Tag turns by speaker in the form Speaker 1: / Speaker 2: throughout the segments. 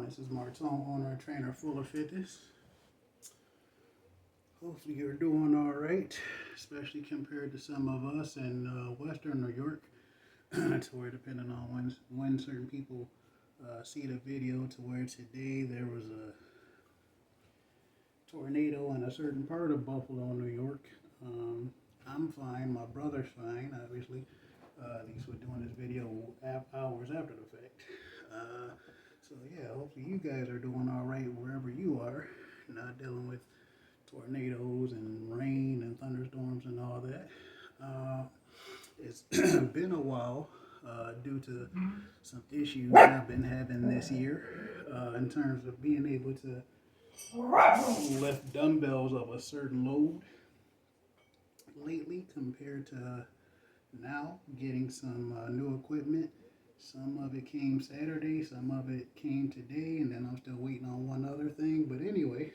Speaker 1: This is Martin, owner and trainer Full of Fitness. Hopefully you're doing all right, especially compared to some of us in Western New York, to where depending on when certain people see the video, to where today there was a tornado in a certain part of Buffalo, New York. I'm fine. My brother's fine, obviously. At least we're doing this video hours after the fact. So yeah, hopefully you guys are doing all right wherever you are, not dealing with tornadoes and rain and thunderstorms and all that. It's been a while due to some issues I've been having this year in terms of being able to lift dumbbells of a certain load lately compared to now getting some new equipment. Some of it came Saturday, some of it came today, and then I'm still waiting on one other thing. But anyway,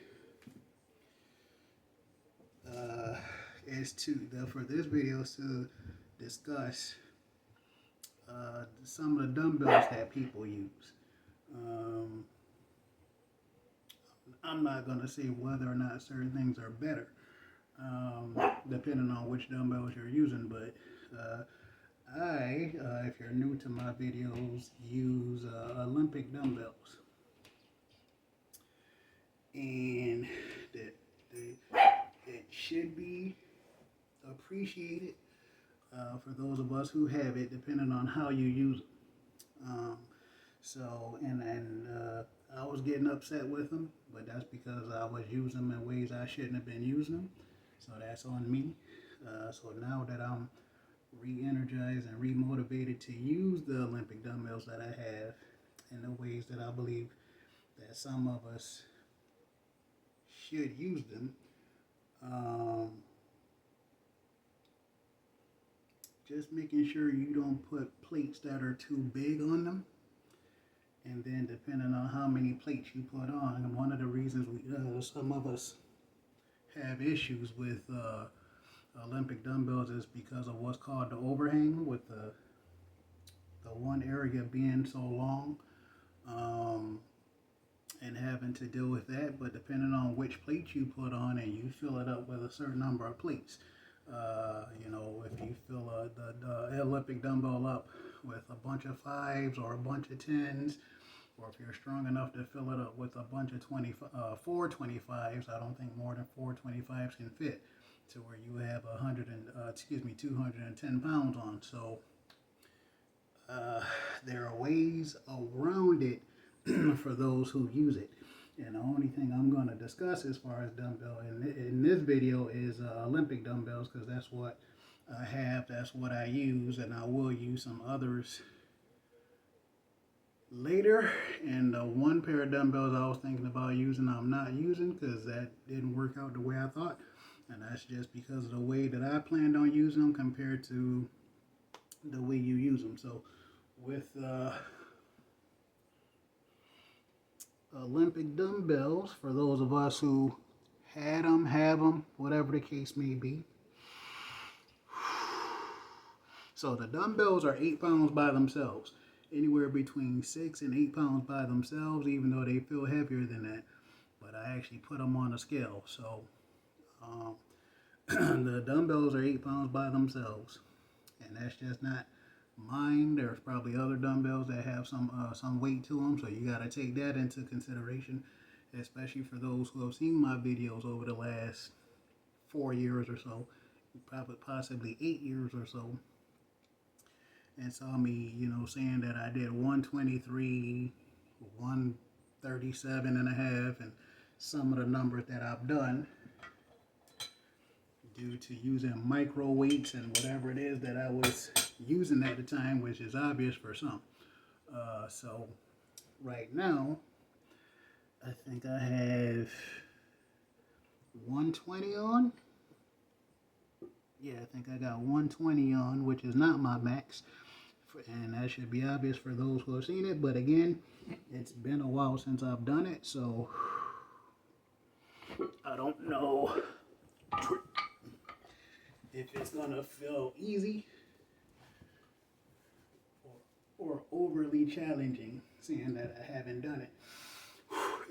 Speaker 1: for this video is to discuss some of the dumbbells that people use. I'm not going to say whether or not certain things are better, depending on which dumbbells you're using, but if you're new to my videos, use Olympic dumbbells. And it should be appreciated for those of us who have it, depending on how you use them. I was getting upset with them, but that's because I was using them in ways I shouldn't have been using them. So that's on me. So now that I'm re-energized and re-motivated to use the Olympic dumbbells that I have in the ways that I believe that some of us should use them, just making sure you don't put plates that are too big on them. And then depending on how many plates you put on, and one of the reasons some of us have issues with Olympic dumbbells is because of what's called the overhang, with the one area being so long, and having to deal with that. But depending on which plate you put on, and you fill it up with a certain number of plates, if you fill the Olympic dumbbell up with a bunch of 5s or a bunch of 10s, or if you're strong enough to fill it up with a bunch of 4 25s, I don't think more than 4 25s can fit to where you have 210 pounds on. So there are ways around it for those who use it. And the only thing I'm going to discuss as far as dumbbell in this video is Olympic dumbbells, because that's what I have, that's what I use, and I will use some others later. And one pair of dumbbells I was thinking about using, I'm not using because that didn't work out the way I thought. And that's just because of the way that I planned on using them compared to the way you use them. So with Olympic dumbbells, for those of us who had them, have them, whatever the case may be. So the dumbbells are 8 pounds by themselves, anywhere between 6 and 8 pounds by themselves, even though they feel heavier than that. But I actually put them on a scale. So the dumbbells are 8 pounds by themselves, and that's just not mine. There's probably other dumbbells that have some weight to them, so you got to take that into consideration, especially for those who have seen my videos over the last 4 years or so, probably possibly 8 years or so, and saw me, saying that I did 123, 137 and a half, and some of the numbers that I've done due to using micro weights and whatever it is that I was using at the time, which is obvious for some. So right now, I think I have 120 on. Yeah, I think I got 120 on, which is not my max. And that should be obvious for those who have seen it. But again, it's been a while since I've done it, so I don't know if it's gonna feel easy or overly challenging, seeing that I haven't done it.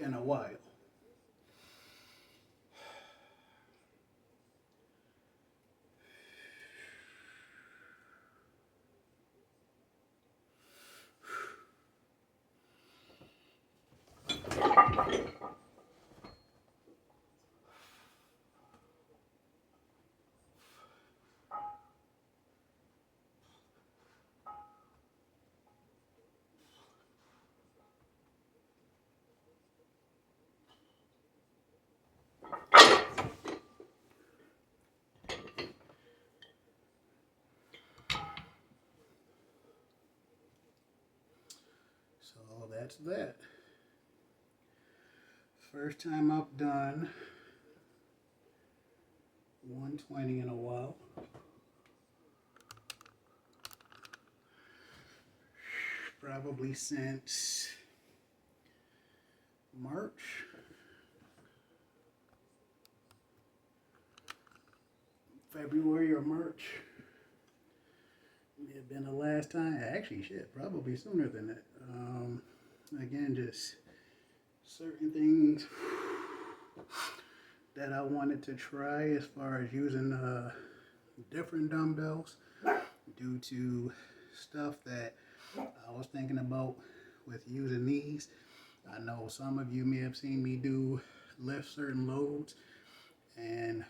Speaker 1: in a while. So that's that. First time I've done 120 in a while. Probably since March. February or March. It had been the last time. Actually, shit, probably sooner than that. Again, just certain things that I wanted to try as far as using different dumbbells due to stuff that I was thinking about with using these. I know some of you may have seen me lift certain loads, and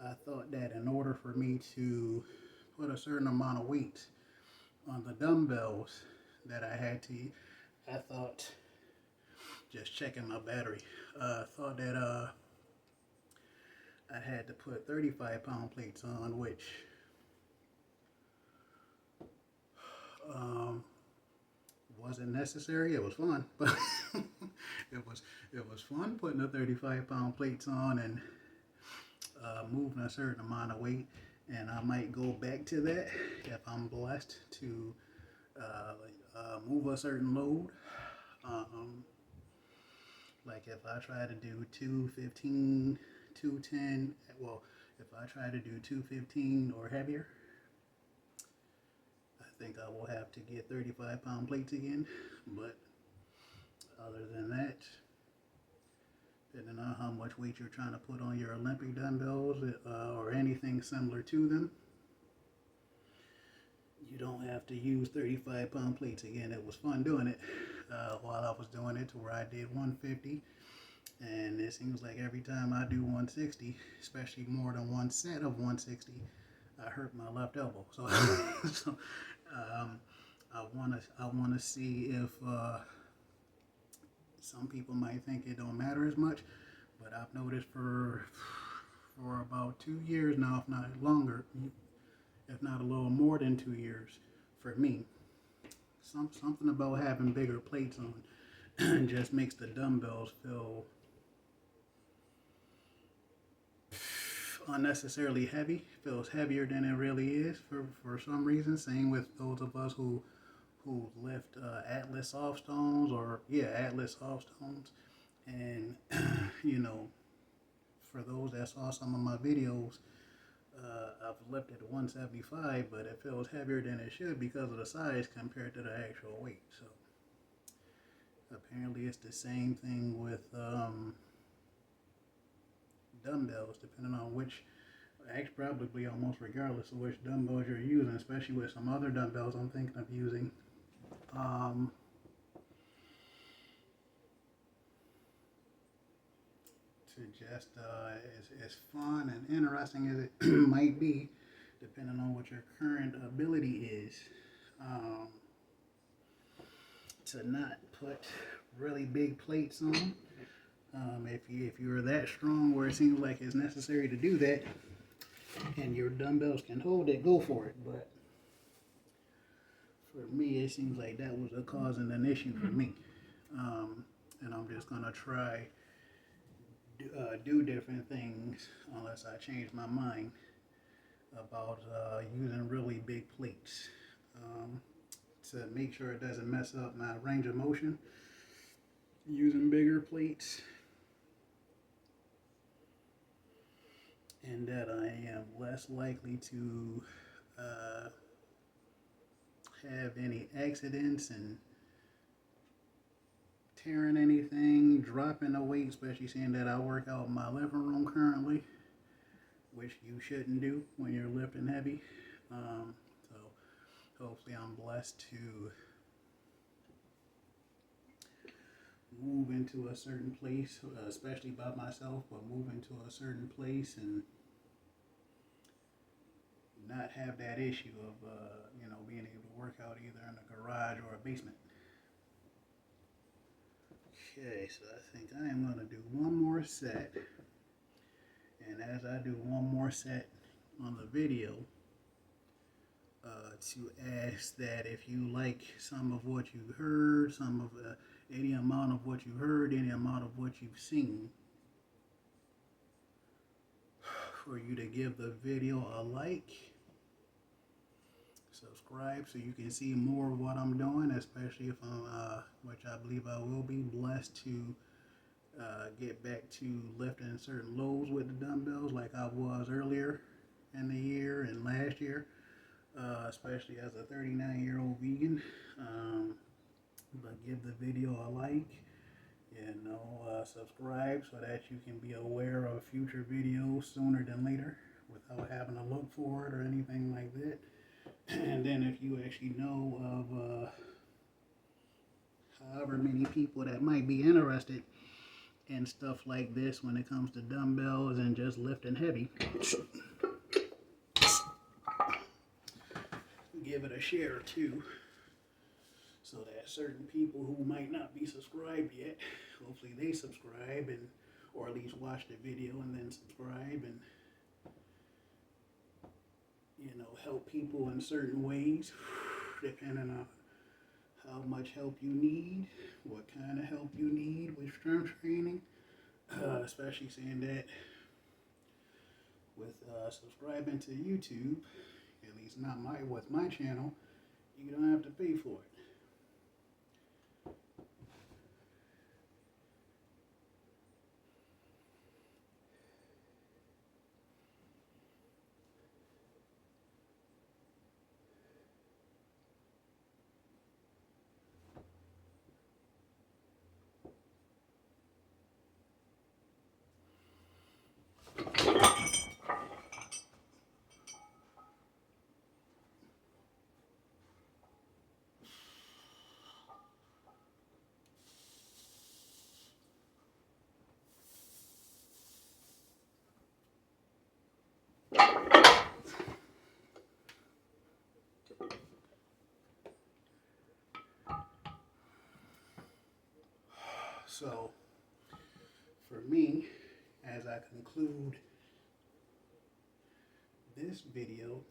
Speaker 1: I thought that in order for me to put a certain amount of weight on the dumbbells that I thought, just checking my battery, thought that I had to put 35-pound plates on, which wasn't necessary. It was fun, but it was fun putting the 35-pound plates on and moving a certain amount of weight. And I might go back to that if I'm blessed to move a certain load. Like if I try to do 215, 210, well, if I try to do 215 or heavier, I think I will have to get 35-pound plates again. But other than that, depending on how much weight you're trying to put on your Olympic dumbbells or anything similar to them, you don't have to use 35-pound plates again. It was fun doing it while I was doing it, to where I did 150, and it seems like every time I do 160, especially more than one set of 160, I hurt my left elbow. So, I wanna see if some people might think it don't matter as much, but I've noticed for about 2 years now, if not longer, if not a little more than 2 years, for me, something about having bigger plates on just makes the dumbbells feel unnecessarily heavy. Feels heavier than it really is for some reason. Same with those of us who lift Atlas soft stones, Atlas soft stones. And for those that saw some of my videos, I've lifted 175, but it feels heavier than it should because of the size compared to the actual weight. So apparently it's the same thing with dumbbells, depending on which, actually probably almost regardless of which dumbbells you're using, especially with some other dumbbells I'm thinking of using. To just as fun and interesting as it might be, depending on what your current ability is, to not put really big plates on. If you're that strong where it seems like it's necessary to do that, and your dumbbells can hold it, go for it. But for me, it seems like that was causing an issue for me, and I'm just gonna try do different things unless I change my mind about using really big plates to make sure it doesn't mess up my range of motion. Using bigger plates, and that I am less likely to have any accidents and tearing anything, dropping the weight, especially seeing that I work out in my living room currently, which you shouldn't do when you're lifting heavy. So hopefully I'm blessed to move into a certain place, especially by myself, but move into a certain place and not have that issue of, being able to work out either in a garage or a basement. Okay, so I think I am going to do one more set. And as I do one more set on the video, to ask that if you like some of what you heard, some of any amount of what you heard, any amount of what you've seen, for you to give the video a like, subscribe so you can see more of what I'm doing, especially if I'm, which I believe I will be blessed to get back to lifting certain loads with the dumbbells like I was earlier in the year and last year, especially as a 39-year-old vegan. But give the video a like, subscribe so that you can be aware of future videos sooner than later without having to look for it or anything like that. And then if you actually know of however many people that might be interested in stuff like this when it comes to dumbbells and just lifting heavy, give it a share too, so that certain people who might not be subscribed yet, hopefully they subscribe, and or at least watch the video and then subscribe, and help people in certain ways, depending on how much help you need, what kind of help you need with strength training, especially saying that with subscribing to YouTube, at least not with my channel, you don't have to pay for it. So, for me, as I conclude this video,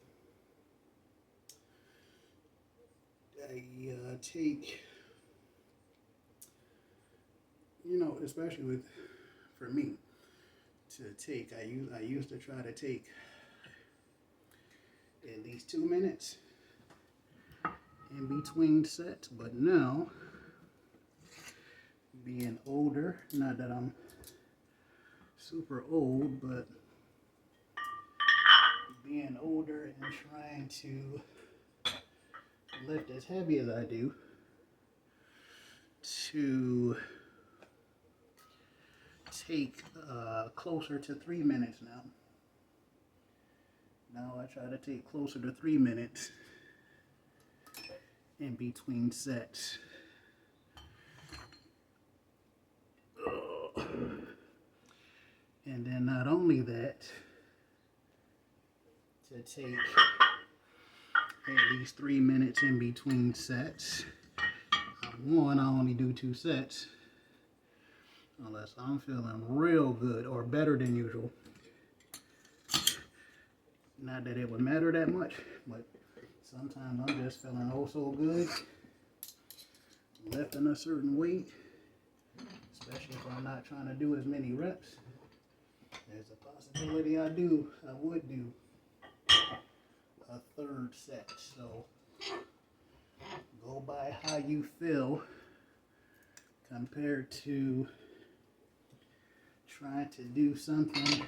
Speaker 1: I take, especially for me, I used to try to take at least 2 minutes in between sets, but now, being older, not that I'm super old, but being older and trying to lift as heavy as I do, to take closer to 3 minutes now. Now I try to take closer to 3 minutes in between sets. And then not only that, to take at least 3 minutes in between sets. One, I only do 2 sets unless I'm feeling real good or better than usual. Not that it would matter that much, but sometimes I'm just feeling oh so good, lifting a certain weight, especially if I'm not trying to do as many reps. There's a possibility I would do a 3rd set. So go by how you feel compared to trying to do something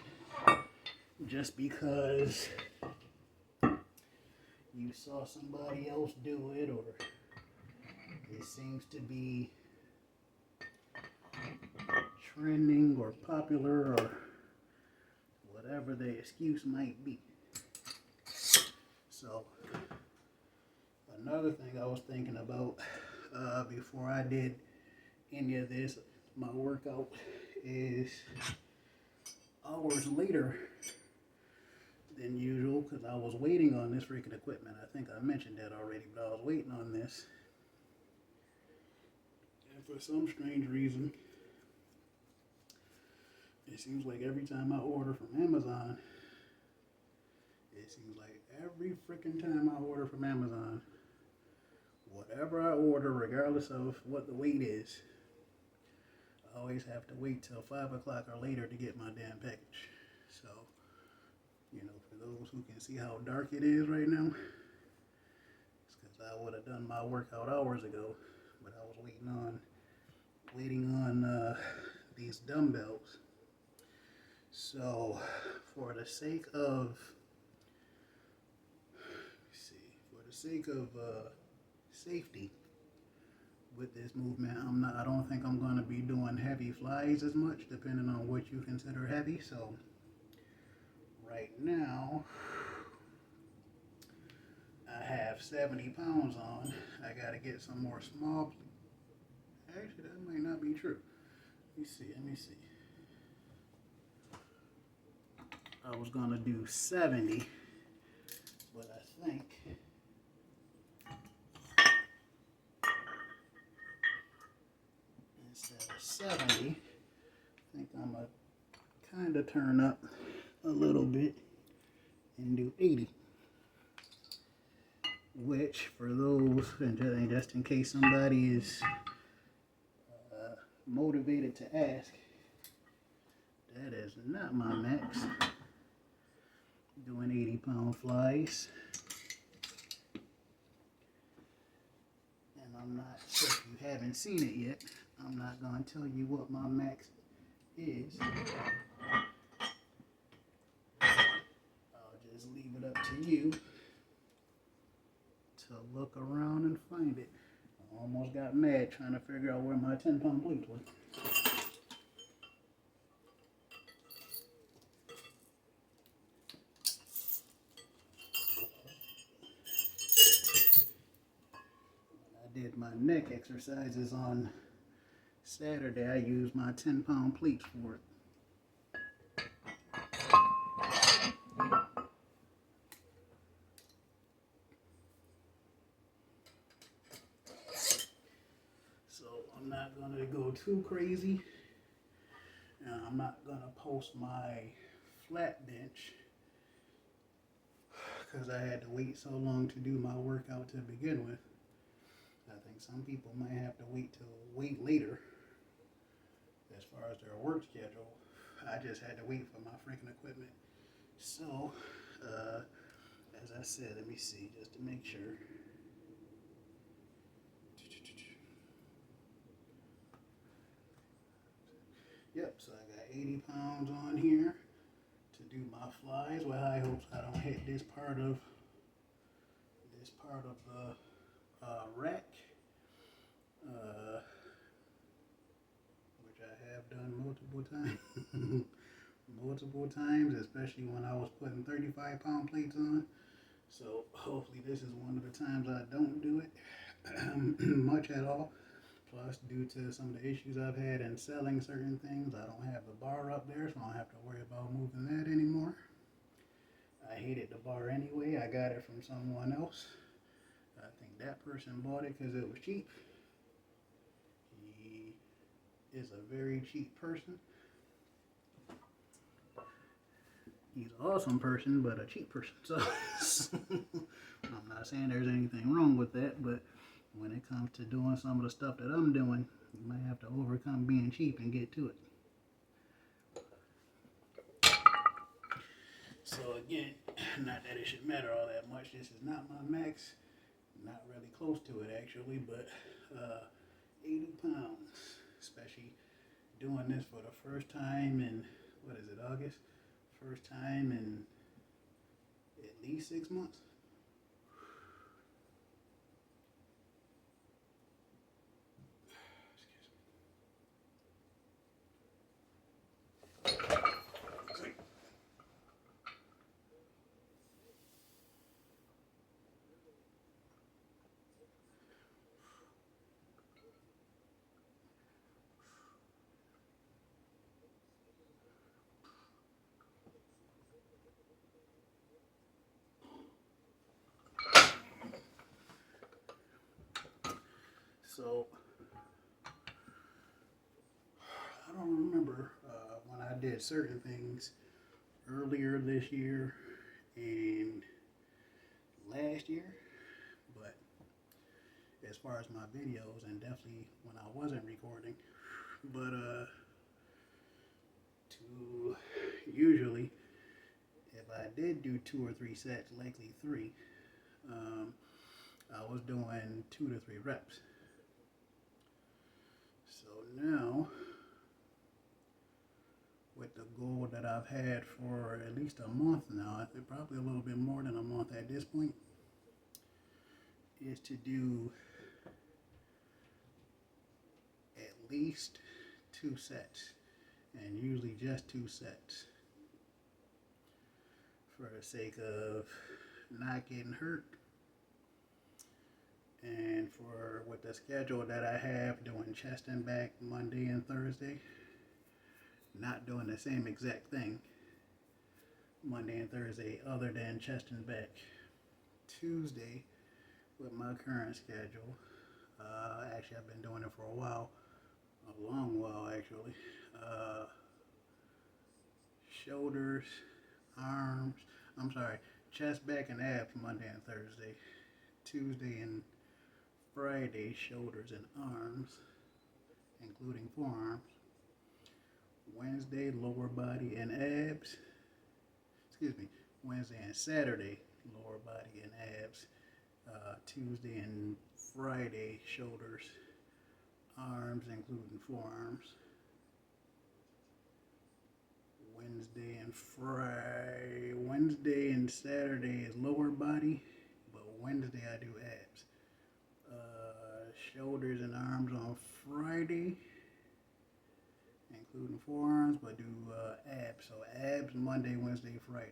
Speaker 1: just because you saw somebody else do it, or it seems to be trending or popular or whatever the excuse might be. So another thing I was thinking about before I did any of this, my workout is hours later than usual because I was waiting on this freaking equipment. I think I mentioned that already, but I was waiting on this. And for some strange reason, it seems like every time I order from Amazon, it seems like every freaking time I order from Amazon, whatever I order, regardless of what the weight is, I always have to wait till 5 o'clock or later to get my damn package. So, you know, for those who can see how dark it is right now, it's because I would have done my workout hours ago, but I was waiting on these dumbbells. So, for the sake of safety with this movement, I don't think I'm going to be doing heavy flies as much, depending on what you consider heavy. So right now I have 70 pounds on. I got to get some more small. Actually, that might not be true. Let me see. I was going to do 70, but I think instead of 70, I think I'm going to kind of turn up a little bit and do 80. Which, for those, and just in case somebody is motivated to ask, that is not my max. Doing 80-pound flies. And I'm not, if you haven't seen it yet, I'm not going to tell you what my max is. I'll just leave it up to you to look around and find it. I almost got mad trying to figure out where my 10-pound plates were. Did my neck exercises on Saturday, I used my 10-pound plates for it. So I'm not going to go too crazy. I'm not going to post my flat bench because I had to wait so long to do my workout to begin with. I think some people might have to wait later as far as their work schedule. I just had to wait for my freaking equipment. So, as I said, let me see, just to make sure. Yep, so I got 80 pounds on here to do my flies with high hopes I don't hit this part of the rack, which I have done multiple times, especially when I was putting 35-pound plates on. So hopefully this is one of the times I don't do it much at all. Plus, due to some of the issues I've had in selling certain things, I don't have the bar up there, so I don't have to worry about moving that anymore. I hated the bar anyway. I got it from someone else. I think that person bought it because it was cheap. He is a very cheap person. He's an awesome person, but a cheap person. So I'm not saying there's anything wrong with that, but when it comes to doing some of the stuff that I'm doing, you might have to overcome being cheap and get to it. So again, not that it should matter all that much. This is not my max. Not really close to it actually, but 80 pounds, especially doing this for the first time in, what is it, August? First time in at least 6 months. So I don't remember when I did certain things earlier this year and last year, but as far as my videos, and definitely when I wasn't recording, but to usually if I did do 2 or 3 sets, likely 3, I was doing 2 to 3 reps. So now, with the goal that I've had for at least a month now, I think probably a little bit more than a month at this point, is to do at least 2 sets, and usually just 2 sets, for the sake of not getting hurt, and for with the schedule that I have, doing chest and back Monday and Thursday, not doing the same exact thing Monday and Thursday other than chest and back. Tuesday, with my current schedule, actually I've been doing it for a while, a long while actually, shoulders, arms, chest, back, and abs Monday and Thursday. Tuesday and Friday, shoulders and arms, including forearms. Wednesday, lower body and abs. Wednesday and Saturday, lower body and abs. Tuesday and Friday, shoulders, arms, including forearms. Wednesday and Saturday is lower body, but Wednesday I do abs. Shoulders and arms on Friday, including forearms, but do abs. So abs Monday, Wednesday, Friday.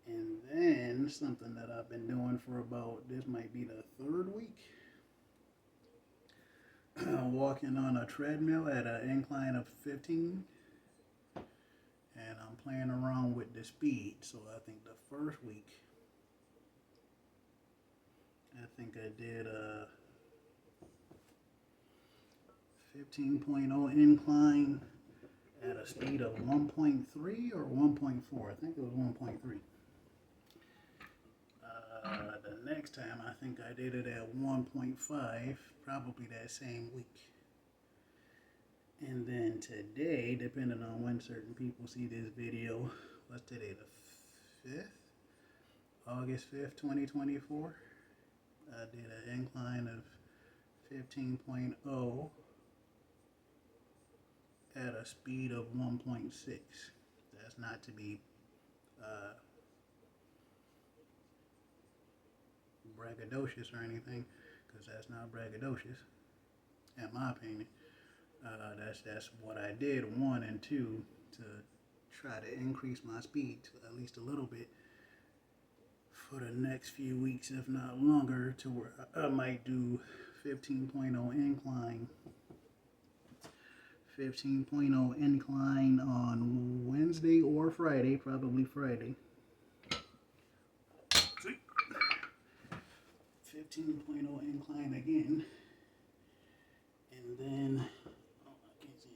Speaker 1: And then something that I've been doing for about, this might be the 3rd week, walking on a treadmill at an incline of 15. And I'm playing around with the speed. So I think the first week, I think I did a 15.0 incline at a speed of 1.3 or 1.4. I think it was 1.3. The next time I think I did it at 1.5, probably that same week. And then today, depending on when certain people see this video, what's today, the 5th? August 5th, 2024. I did an incline of 15.0 at a speed of 1.6. That's not to be braggadocious or anything, because that's not braggadocious, in my opinion. That's what I did, 1 and 2, to try to increase my speed to at least a little bit for the next few weeks, if not longer, to where I might do 15.0 incline. 15.0 incline on Wednesday or Friday, probably Friday. 15.0 incline again. And then, oh, I can't see it.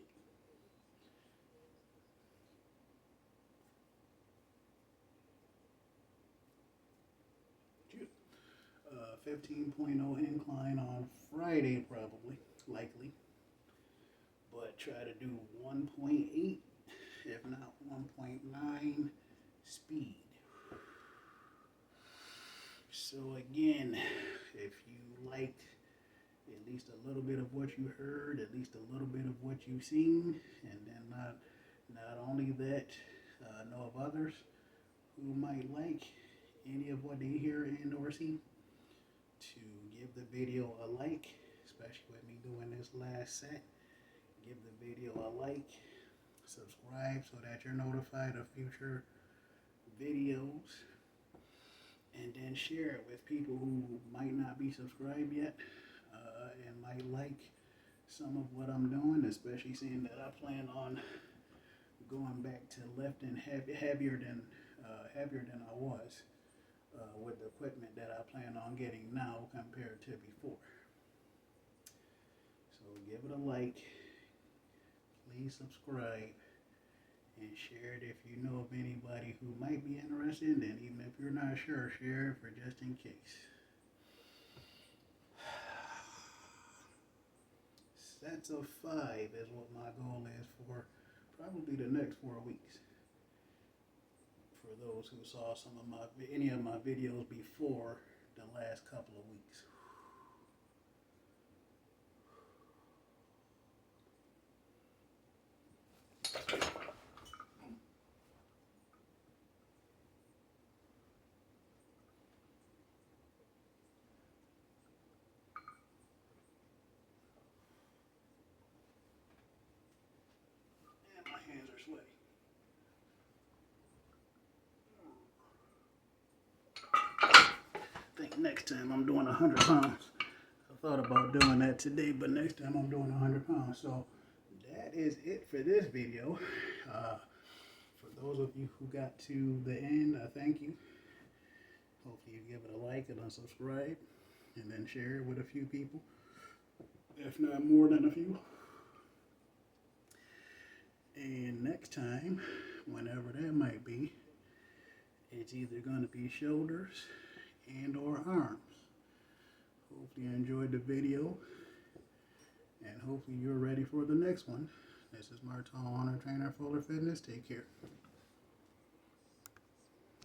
Speaker 1: 15.0 incline on Friday, probably, likely. But try to do 1.8, if not 1.9 speed. So again, if you liked at least a little bit of what you heard, at least a little bit of what you've seen, and then not only that, know of others who might like any of what they hear and or see, to give the video a like, especially with me doing this last set. Give the video a like, subscribe so that you're notified of future videos, and then share it with people who might not be subscribed yet, and might like some of what I'm doing, especially seeing that I plan on going back to lifting heavier than I was, with the equipment that I plan on getting now compared to before. give it a like. Please subscribe and share it if you know of anybody who might be interested. And even if you're not sure, share it for just in case. Sets of 5 is what my goal is for probably the next 4 weeks. For those who saw any of my videos before the last couple of weeks. And my hands are sweaty. I think next time I'm doing 100 pounds. I thought about doing that today, but next time I'm doing 100 pounds. So that is it for this video. For those of you who got to the end, I thank you. Hopefully you give it a like and a subscribe, and then share it with a few people, if not more than a few. And next time, whenever that might be, it's either going to be shoulders and or arms. Hopefully you enjoyed the video, and hopefully you're ready for the next one. This is Martin, owner trainer, Fuller Fitness. Take care.